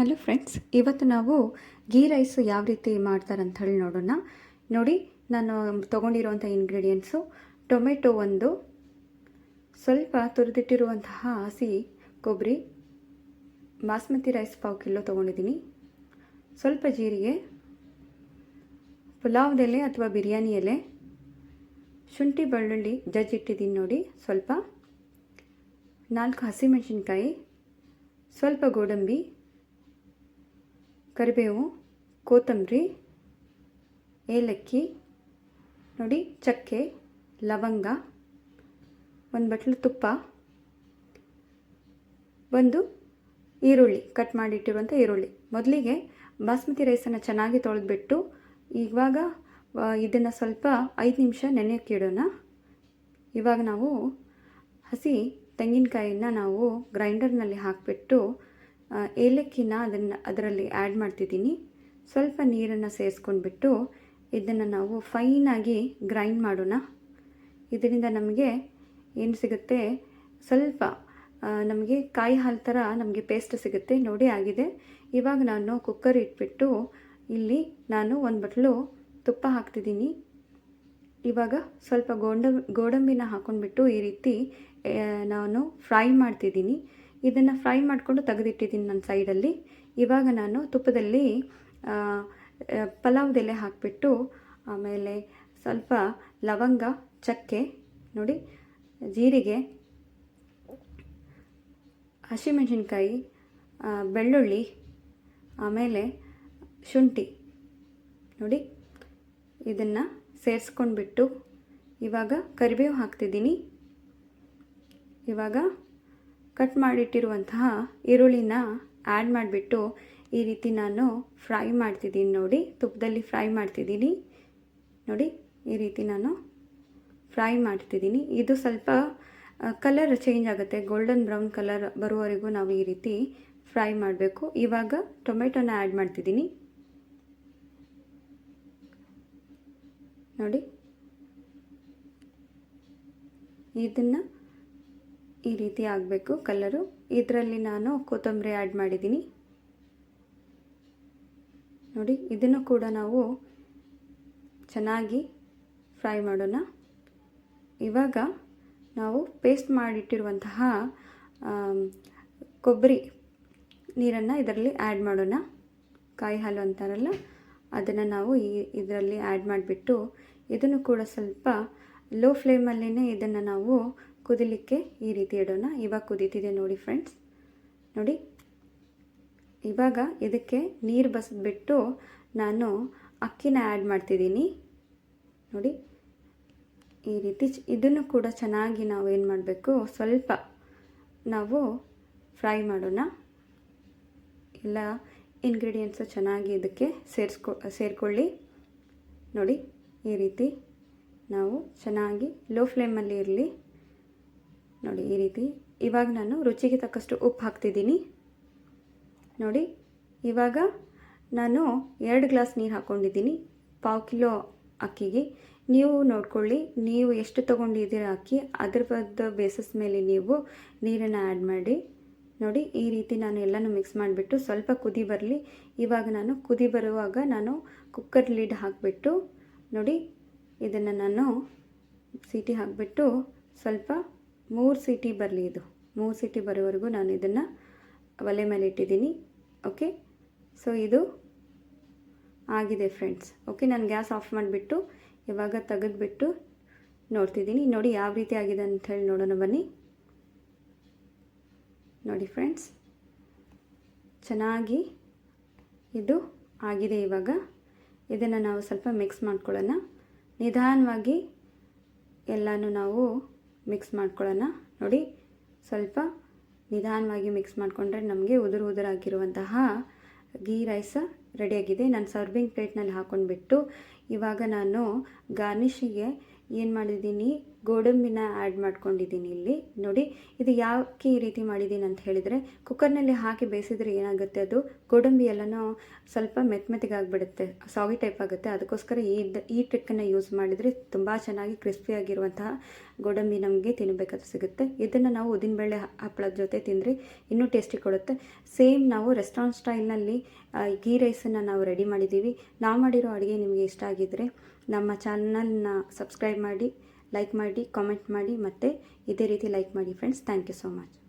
Hello friends, ಇವತ್ತು ನಾವು ghee rice ಯಾವ ರೀತಿ ಮಾಡ್ತಾರೆ ಅಂತ ಹೇಳಿ ನೋಡೋಣ. ನೋಡಿ, ನಾನು ತೊಗೊಂಡಿರುವಂಥ ಇಂಗ್ರೀಡಿಯೆಂಟ್ಸು ಟೊಮೆಟೊ ಒಂದು, ಸ್ವಲ್ಪ ತುರಿದಿಟ್ಟಿರುವಂತಹ ಹಸಿ ಕೊಬ್ಬರಿ, ಬಾಸ್ಮತಿ ರೈಸ್ 1/4 ಕಿಲೋ ತೊಗೊಂಡಿದ್ದೀನಿ, ಸ್ವಲ್ಪ ಜೀರಿಗೆ, ಪುಲಾವ್ದ ಎಲೆ ಅಥವಾ ಬಿರಿಯಾನಿ ಎಲೆ, ಶುಂಠಿ ಬೆಳ್ಳುಳ್ಳಿ ಜಜ್ಜಿಟ್ಟಿದ್ದೀನಿ ನೋಡಿ, ಸ್ವಲ್ಪ 4 ಹಸಿಮೆಣಸಿನ್ಕಾಯಿ, ಸ್ವಲ್ಪ ಗೋಡಂಬಿ, ಕರಿಬೇವು, ಕೊತ್ತಂಬರಿ, ಏಲಕ್ಕಿ ನೋಡಿ, ಚಕ್ಕೆ, ಲವಂಗ, ಒಂದು ಬಟ್ಲು ತುಪ್ಪ, ಒಂದು ಈರುಳ್ಳಿ, ಕಟ್ ಮಾಡಿಟ್ಟಿರುವಂಥ ಈರುಳ್ಳಿ. ಮೊದಲಿಗೆ ಬಾಸ್ಮತಿ ರೈಸನ್ನು ಚೆನ್ನಾಗಿ ತೊಳೆದ್ಬಿಟ್ಟು ಇವಾಗ ಇದನ್ನು ಸ್ವಲ್ಪ 5 ನಿಮಿಷ ನೆನೆಯೋಕ್ಕೆ ಇಡೋಣ. ಇವಾಗ ನಾವು ಹಸಿ ತೆಂಗಿನಕಾಯಿನ ನಾವು ಗ್ರೈಂಡರ್ನಲ್ಲಿ ಹಾಕಿಬಿಟ್ಟು ಏಲಕ್ಕಿನ ಅದರಲ್ಲಿ ಆ್ಯಡ್ ಮಾಡ್ತಿದ್ದೀನಿ. ಸ್ವಲ್ಪ ನೀರನ್ನು ಸೇರಿಸ್ಕೊಂಡ್ಬಿಟ್ಟು ಇದನ್ನು ನಾವು ಫೈನಾಗಿ ಗ್ರೈಂಡ್ ಮಾಡೋಣ. ಇದರಿಂದ ನಮಗೆ ಏನು ಸಿಗುತ್ತೆ, ಸ್ವಲ್ಪ ನಮಗೆ ಕಾಯಿ ಹಾಲು ಥರ ನಮಗೆ ಪೇಸ್ಟ್ ಸಿಗುತ್ತೆ. ನೋಡಿ ಆಗಿದೆ. ಇವಾಗ ನಾನು ಕುಕ್ಕರ್ ಇಟ್ಬಿಟ್ಟು ಇಲ್ಲಿ ನಾನು 1 ಬಟ್ಲು ತುಪ್ಪ ಹಾಕ್ತಿದ್ದೀನಿ. ಇವಾಗ ಸ್ವಲ್ಪ ಗೋಡಂಬಿನ ಹಾಕ್ಕೊಂಡ್ಬಿಟ್ಟು ಈ ರೀತಿ ನಾನು ಫ್ರೈ ಮಾಡ್ತಿದ್ದೀನಿ. ಇದನ್ನು ಫ್ರೈ ಮಾಡಿಕೊಂಡು ತೆಗೆದಿಟ್ಟಿದ್ದೀನಿ ನನ್ನ ಸೈಡಲ್ಲಿ. ಇವಾಗ ನಾನು ತುಪ್ಪದಲ್ಲಿ ಪಲಾವ್ದ ಎಲೆ ಹಾಕಿಬಿಟ್ಟು ಆಮೇಲೆ ಸ್ವಲ್ಪ ಲವಂಗ, ಚಕ್ಕೆ ನೋಡಿ, ಜೀರಿಗೆ, ಹಸಿಮೆಣಸಿನ್ಕಾಯಿ, ಬೆಳ್ಳುಳ್ಳಿ, ಆಮೇಲೆ ಶುಂಠಿ ನೋಡಿ, ಇದನ್ನು ಸೇರಿಸ್ಕೊಂಡ್ಬಿಟ್ಟು ಇವಾಗ ಕರಿಬೇವು ಹಾಕ್ತಿದ್ದೀನಿ. ಇವಾಗ ಕಟ್ ಮಾಡಿಟ್ಟಿರುವಂತಹ ಈರುಳ್ಳಿನ ಆ್ಯಡ್ ಮಾಡಿಬಿಟ್ಟು ಈ ರೀತಿ ನಾನು ಫ್ರೈ ಮಾಡ್ತಿದ್ದೀನಿ ನೋಡಿ, ತುಪ್ಪದಲ್ಲಿ ಫ್ರೈ ಮಾಡ್ತಿದ್ದೀನಿ ನೋಡಿ, ಈ ರೀತಿ ನಾನು ಫ್ರೈ ಮಾಡ್ತಿದ್ದೀನಿ. ಇದು ಸ್ವಲ್ಪ ಕಲರ್ ಚೇಂಜ್ ಆಗುತ್ತೆ, ಗೋಲ್ಡನ್ ಬ್ರೌನ್ ಕಲರ್ ಬರುವವರೆಗೂ ನಾವು ಈ ರೀತಿ ಫ್ರೈ ಮಾಡಬೇಕು. ಇವಾಗ ಟೊಮೆಟೊನ ಆ್ಯಡ್ ಮಾಡ್ತಿದ್ದೀನಿ ನೋಡಿ, ಇದನ್ನು ಈ ರೀತಿ ಆಗಬೇಕು ಕಲರು. ಇದರಲ್ಲಿ ನಾನು ಕೊತ್ತಂಬರಿ ಆ್ಯಡ್ ಮಾಡಿದ್ದೀನಿ ನೋಡಿ. ಇದನ್ನು ಕೂಡ ನಾವು ಚೆನ್ನಾಗಿ ಫ್ರೈ ಮಾಡೋಣ. ಇವಾಗ ನಾವು ಪೇಸ್ಟ್ ಮಾಡಿಟ್ಟಿರುವಂತಹ ಕೊಬ್ಬರಿ ನೀರನ್ನು ಇದರಲ್ಲಿ ಆ್ಯಡ್ ಮಾಡೋಣ. ಕಾಯಿ ಹಾಲು ಅಂತಾರಲ್ಲ, ಅದನ್ನು ನಾವು ಇದರಲ್ಲಿ ಆ್ಯಡ್ ಮಾಡಿಬಿಟ್ಟು ಇದನ್ನು ಕೂಡ ಸ್ವಲ್ಪ ಲೋ ಫ್ಲೇಮಲ್ಲೇ ಇದನ್ನು ನಾವು ಕುದಿಲಿಕ್ಕೆ ಈ ರೀತಿ ಇಡೋಣ. ಇವಾಗ ಕುದೀತಿದೆ ನೋಡಿ ಫ್ರೆಂಡ್ಸ್. ನೋಡಿ, ಇವಾಗ ಇದಕ್ಕೆ ನೀರು ಬಸಿದ್ಬಿಟ್ಟು ನಾನು ಅಕ್ಕಿನ ಆ್ಯಡ್ ಮಾಡ್ತಿದ್ದೀನಿ ನೋಡಿ, ಈ ರೀತಿ. ಇದನ್ನು ಕೂಡ ಚೆನ್ನಾಗಿ ನಾವು ಏನು ಮಾಡಬೇಕು, ಸ್ವಲ್ಪ ನಾವು ಫ್ರೈ ಮಾಡೋಣ. ಎಲ್ಲ ಇಂಗ್ರೀಡಿಯೆಂಟ್ಸು ಚೆನ್ನಾಗಿ ಇದಕ್ಕೆ ಸೇರಿಕೊಳ್ಳಿ ನೋಡಿ, ಈ ರೀತಿ ನಾವು ಚೆನ್ನಾಗಿ ಲೋ ಫ್ಲೇಮಲ್ಲಿ ಇರಲಿ ನೋಡಿ, ಈ ರೀತಿ. ಇವಾಗ ನಾನು ರುಚಿಗೆ ತಕ್ಕಷ್ಟು ಉಪ್ಪು ಹಾಕ್ತಿದ್ದೀನಿ ನೋಡಿ. ಇವಾಗ ನಾನು 2 ಗ್ಲಾಸ್ ನೀರು ಹಾಕ್ಕೊಂಡಿದ್ದೀನಿ 1/4 ಕಿಲೋ ಅಕ್ಕಿಗೆ. ನೀವು ನೋಡ್ಕೊಳ್ಳಿ, ನೀವು ಎಷ್ಟು ತೊಗೊಂಡಿದ್ದೀರ ಅಕ್ಕಿ, ಅದ್ರ ಬೇಸಿಸ್ ಮೇಲೆ ನೀವು ನೀರನ್ನು ಆ್ಯಡ್ ಮಾಡಿ ನೋಡಿ. ಈ ರೀತಿ ನಾನು ಎಲ್ಲನೂ ಮಿಕ್ಸ್ ಮಾಡಿಬಿಟ್ಟು ಸ್ವಲ್ಪ ಕುದಿ ಬರಲಿ. ಇವಾಗ ನಾನು ಕುದಿ ಬರುವಾಗ ನಾನು ಕುಕ್ಕರ್ ಲಿಡ್ ಹಾಕಿಬಿಟ್ಟು ನೋಡಿ, ಇದನ್ನು ನಾನು ಸೀಟಿ ಹಾಕಿಬಿಟ್ಟು ಸ್ವಲ್ಪ 3 ಸೀಟಿ ಬರಲಿ. ಇದು 3 ಸೀಟಿ ಬರೋವರೆಗೂ ನಾನು ಇದನ್ನು ಒಲೆ ಮೇಲೆ ಇಟ್ಟಿದ್ದೀನಿ. ಓಕೆ, ಸೊ ಇದು ಆಗಿದೆ ಫ್ರೆಂಡ್ಸ್. ಓಕೆ, ನಾನು ಗ್ಯಾಸ್ ಆಫ್ ಮಾಡಿಬಿಟ್ಟು ಇವಾಗ ತೆಗೆದುಬಿಟ್ಟು ನೋಡ್ತಿದ್ದೀನಿ. ನೋಡಿ ಯಾವ ರೀತಿ ಆಗಿದೆ ಅಂಥೇಳಿ ನೋಡೋಣ ಬನ್ನಿ. ನೋಡಿ ಫ್ರೆಂಡ್ಸ್, ಚೆನ್ನಾಗಿ ಇದು ಆಗಿದೆ. ಇವಾಗ ಇದನ್ನು ನಾವು ಸ್ವಲ್ಪ ಮಿಕ್ಸ್ ಮಾಡ್ಕೊಳ್ಳೋಣ. ನಿಧಾನವಾಗಿ ಎಲ್ಲನೂ ನಾವು ಮಿಕ್ಸ್ ಮಾಡ್ಕೊಳ್ಳೋಣ ನೋಡಿ. ಸ್ವಲ್ಪ ನಿಧಾನವಾಗಿ ಮಿಕ್ಸ್ ಮಾಡಿಕೊಂಡ್ರೆ ನಮಗೆ ಉದುರಾಗಿರುವಂತಹ ಗೀ ರೈಸ್ ರೆಡಿಯಾಗಿದೆ. ನಾನು ಸರ್ವಿಂಗ್ ಪ್ಲೇಟ್ನಲ್ಲಿ ಹಾಕ್ಕೊಂಡ್ಬಿಟ್ಟು ಇವಾಗ ನಾನು ಗಾರ್ನಿಷಿಗೆ ಏನು ಮಾಡಿದ್ದೀನಿ, ಗೋಡಂಬಿನ ಆ್ಯಡ್ ಮಾಡ್ಕೊಂಡಿದ್ದೀನಿ ಇಲ್ಲಿ ನೋಡಿ. ಇದು ಯಾಕೆ ಈ ರೀತಿ ಮಾಡಿದ್ದೀನಿ ಅಂತ ಹೇಳಿದರೆ, ಕುಕ್ಕರ್ನಲ್ಲಿ ಹಾಕಿ ಬೇಯಿಸಿದ್ರೆ ಏನಾಗುತ್ತೆ, ಅದು ಗೋಡಂಬಿ ಎಲ್ಲನೂ ಸ್ವಲ್ಪ ಮೆತ್ತಗಾಗ್ಬಿಡುತ್ತೆ, ಸಾಗಿ ಟೈಪ್ ಆಗುತ್ತೆ. ಅದಕ್ಕೋಸ್ಕರ ಈ ಟ್ರಿಕ್ಕನ್ನು ಯೂಸ್ ಮಾಡಿದರೆ ತುಂಬ ಚೆನ್ನಾಗಿ ಕ್ರಿಸ್ಪಿಯಾಗಿರುವಂತಹ ಗೋಡಂಬಿ ನಮಗೆ ತಿನ್ನಬೇಕಾದ್ರೆ ಸಿಗುತ್ತೆ. ಇದನ್ನು ನಾವು ಉದ್ದಿನಬೇಳೆ ಹಪ್ಪಳದ ಜೊತೆ ತಿಂದರೆ ಇನ್ನೂ ಟೇಸ್ಟಿ ಕೊಡುತ್ತೆ. ಸೇಮ್ ನಾವು ರೆಸ್ಟೋರೆಂಟ್ ಸ್ಟೈಲ್ನಲ್ಲಿ ಗೀ ರೈಸನ್ನು ನಾವು ರೆಡಿ ಮಾಡಿದ್ದೀವಿ. ನಾವು ಮಾಡಿರೋ ಅಡುಗೆ ನಿಮಗೆ ಇಷ್ಟ ಆಗಿದ್ದರೆ ನಮ್ಮ ಚಾನಲ್ನ ಸಬ್ಸ್ಕ್ರೈಬ್ ಮಾಡಿ, ಲೈಕ್ ಮಾಡಿ, ಕಾಮೆಂಟ್ ಮಾಡಿ, ಮತ್ತು ಇದೇ ರೀತಿ ಲೈಕ್ ಮಾಡಿ friends. Thank you so much.